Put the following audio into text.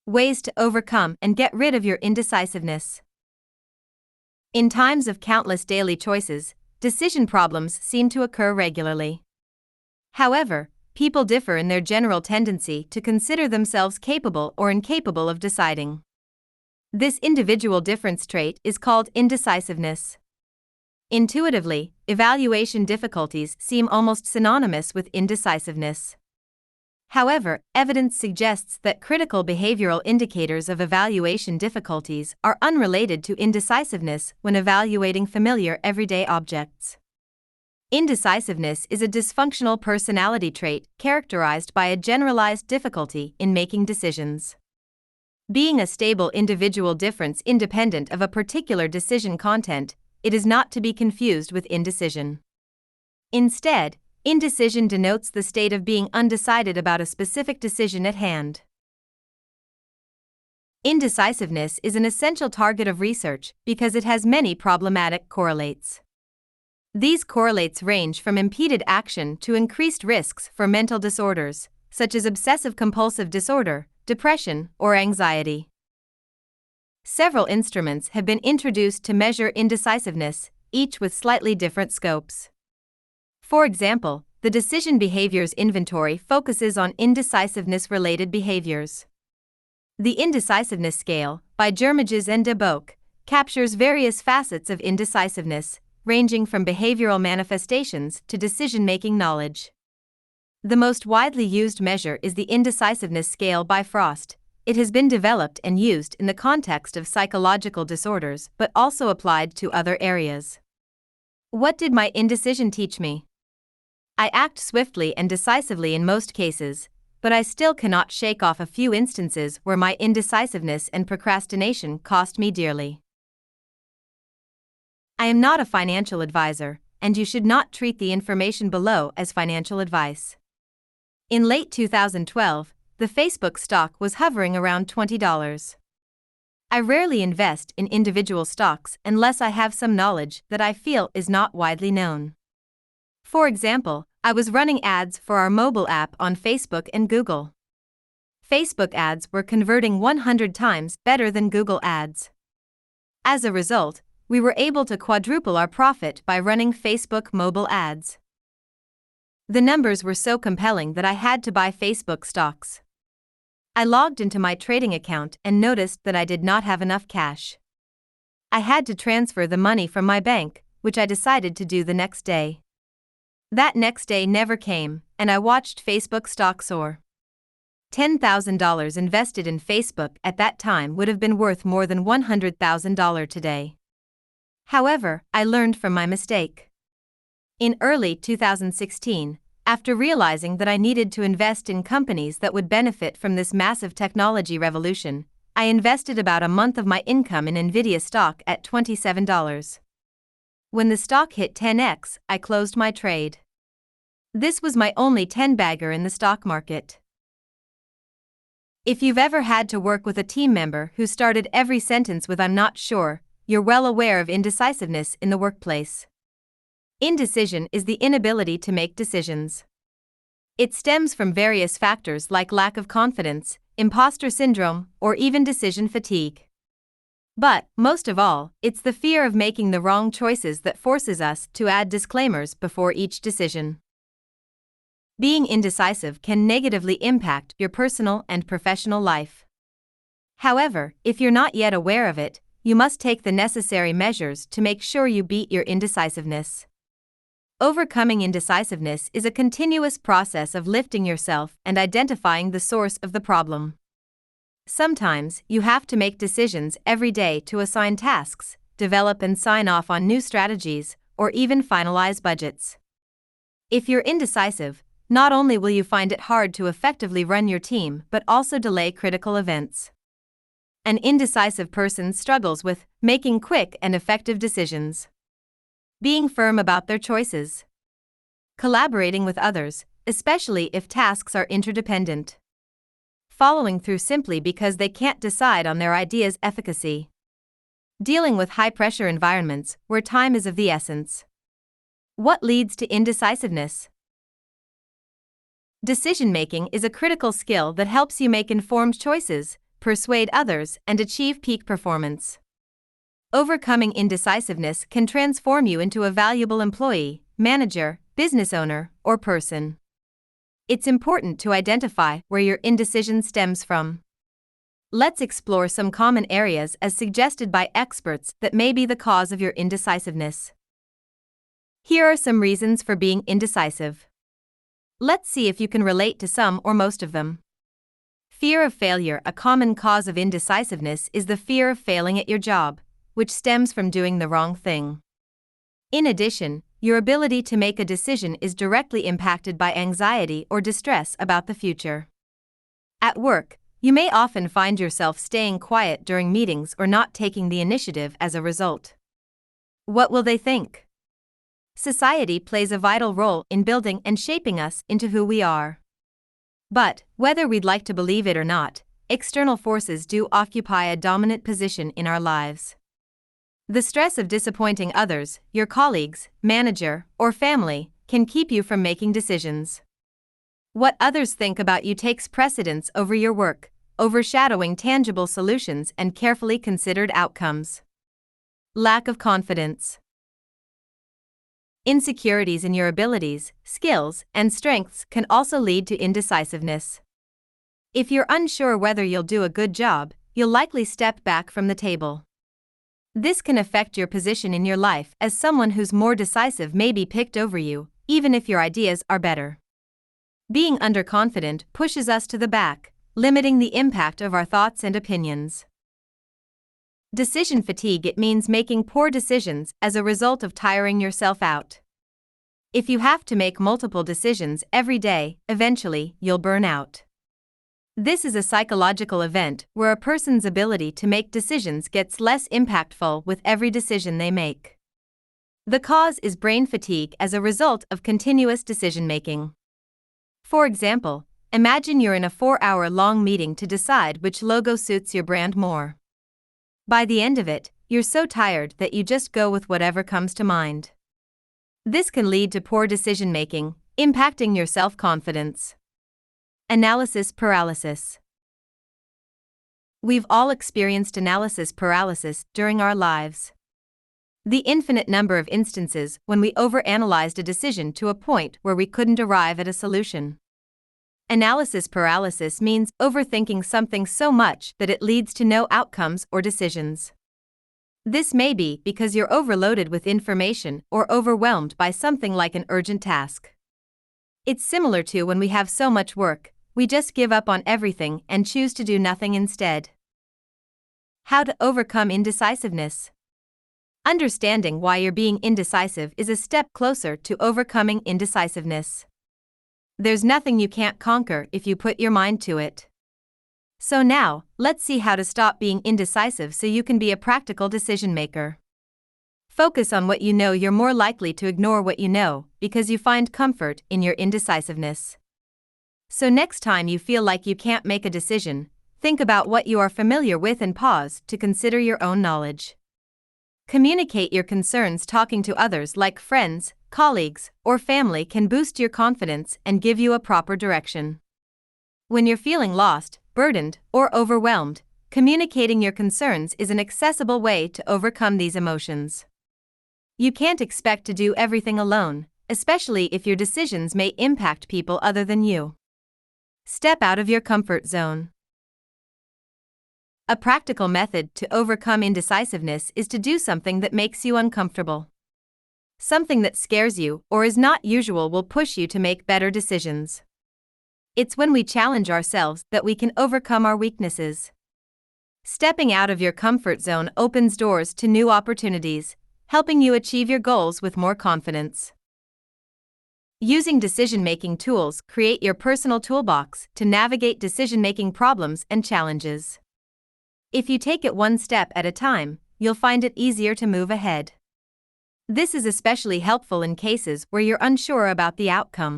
Ways to overcome and get rid of your indecisiveness. In times of countless daily choices, decision problems seem to occur regularly. However, people differ in their general tendency to consider themselves capable or incapable of deciding. This individual difference trait is called indecisiveness. Intuitively, evaluation difficulties seem almost synonymous with indecisiveness. However, evidence suggests that critical behavioral indicators of evaluation difficulties are unrelated to indecisiveness when evaluating familiar everyday objects. Indecisiveness is a dysfunctional personality trait characterized by a generalized difficulty in making decisions. Being a stable individual difference independent of a particular decision content, it is not to be confused with indecision. Instead, indecision denotes the state of being undecided about a specific decision at hand. Indecisiveness is an essential target of research because it has many problematic correlates. These correlates range from impeded action to increased risks for mental disorders, such as obsessive-compulsive disorder, depression, or anxiety. Several instruments have been introduced to measure indecisiveness, each with slightly different scopes. For example, the Decision Behaviors Inventory focuses on indecisiveness-related behaviors. The Indecisiveness Scale, by Germages and de Boek, captures various facets of indecisiveness, ranging from behavioral manifestations to decision-making knowledge. The most widely used measure is the Indecisiveness Scale by Frost. It has been developed and used in the context of psychological disorders but also applied to other areas. What did my indecision teach me? I act swiftly and decisively in most cases, but I still cannot shake off a few instances where my indecisiveness and procrastination cost me dearly. I am not a financial advisor, and you should not treat the information below as financial advice. In late 2012, the Facebook stock was hovering around $20. I rarely invest in individual stocks unless I have some knowledge that I feel is not widely known. For example, I was running ads for our mobile app on Facebook and Google. Facebook ads were converting 100 times better than Google ads. As a result, we were able to quadruple our profit by running Facebook mobile ads. The numbers were so compelling that I had to buy Facebook stocks. I logged into my trading account and noticed that I did not have enough cash. I had to transfer the money from my bank, which I decided to do the next day. That next day never came, and I watched Facebook stock soar. $10,000 invested in Facebook at that time would have been worth more than $100,000 today. However, I learned from my mistake. In early 2016, after realizing that I needed to invest in companies that would benefit from this massive technology revolution, I invested about a month of my income in Nvidia Stock at $27. When the stock hit 10x, I closed my trade. This was my only 10-bagger in the stock market. If you've ever had to work with a team member who started every sentence with "I'm not sure," you're well aware of indecisiveness in the workplace. Indecision is the inability to make decisions. It stems from various factors like lack of confidence, imposter syndrome, or even decision fatigue. But, most of all, it's the fear of making the wrong choices that forces us to add disclaimers before each decision. Being indecisive can negatively impact your personal and professional life. However, if you're not yet aware of it, you must take the necessary measures to make sure you beat your indecisiveness. Overcoming indecisiveness is a continuous process of lifting yourself and identifying the source of the problem. Sometimes, you have to make decisions every day to assign tasks, develop and sign off on new strategies, or even finalize budgets. If you're indecisive, not only will you find it hard to effectively run your team but also delay critical events. An indecisive person struggles with making quick and effective decisions, being firm about their choices, collaborating with others, especially if tasks are interdependent, following through simply because they can't decide on their idea's efficacy, dealing with high-pressure environments where time is of the essence. What leads to indecisiveness? Decision-making is a critical skill that helps you make informed choices, persuade others, and achieve peak performance. Overcoming indecisiveness can transform you into a valuable employee, manager, business owner, or person. It's important to identify where your indecision stems from. Let's explore some common areas as suggested by experts that may be the cause of your indecisiveness. Here are some reasons for being indecisive. Let's see if you can relate to some or most of them. Fear of failure. A common cause of indecisiveness is the fear of failing at your job, which stems from doing the wrong thing. In addition, your ability to make a decision is directly impacted by anxiety or distress about the future. At work, you may often find yourself staying quiet during meetings or not taking the initiative as a result. What will they think? Society plays a vital role in building and shaping us into who we are. But, whether we'd like to believe it or not, external forces do occupy a dominant position in our lives. The stress of disappointing others, your colleagues, manager, or family, can keep you from making decisions. What others think about you takes precedence over your work, overshadowing tangible solutions and carefully considered outcomes. Lack of confidence. Insecurities in your abilities, skills, and strengths can also lead to indecisiveness. If you're unsure whether you'll do a good job, you'll likely step back from the table. This can affect your position in your life, as someone who's more decisive may be picked over you, even if your ideas are better. Being underconfident pushes us to the back, limiting the impact of our thoughts and opinions. Decision fatigue. It means making poor decisions as a result of tiring yourself out. If you have to make multiple decisions every day, eventually, you'll burn out. This is a psychological event where a person's ability to make decisions gets less impactful with every decision they make. The cause is brain fatigue as a result of continuous decision-making. For example, imagine you're in a 4-hour-long meeting to decide which logo suits your brand more. By the end of it, you're so tired that you just go with whatever comes to mind. This can lead to poor decision-making, impacting your self-confidence. Analysis paralysis. We've all experienced analysis paralysis during our lives. The infinite number of instances when we overanalyzed a decision to a point where we couldn't arrive at a solution. Analysis paralysis means overthinking something so much that it leads to no outcomes or decisions. This may be because you're overloaded with information or overwhelmed by something like an urgent task. It's similar to when we have so much work, we just give up on everything and choose to do nothing instead. How to overcome indecisiveness. Understanding why you're being indecisive is a step closer to overcoming indecisiveness. There's nothing you can't conquer if you put your mind to it. So now, let's see how to stop being indecisive so you can be a practical decision maker. Focus on what you know. You're more likely to ignore what you know because you find comfort in your indecisiveness. So next time you feel like you can't make a decision, think about what you are familiar with and pause to consider your own knowledge. Communicate your concerns. Talking to others like friends, colleagues, or family can boost your confidence and give you a proper direction. When you're feeling lost, burdened, or overwhelmed, communicating your concerns is an accessible way to overcome these emotions. You can't expect to do everything alone, especially if your decisions may impact people other than you. Step out of your comfort zone. A practical method to overcome indecisiveness is to do something that makes you uncomfortable. Something that scares you or is not usual will push you to make better decisions. It's when we challenge ourselves that we can overcome our weaknesses. Stepping out of your comfort zone opens doors to new opportunities, helping you achieve your goals with more confidence. Using decision-making tools. Create your personal toolbox to navigate decision-making problems and challenges. If you take it one step at a time, you'll find it easier to move ahead. This is especially helpful in cases where you're unsure about the outcome.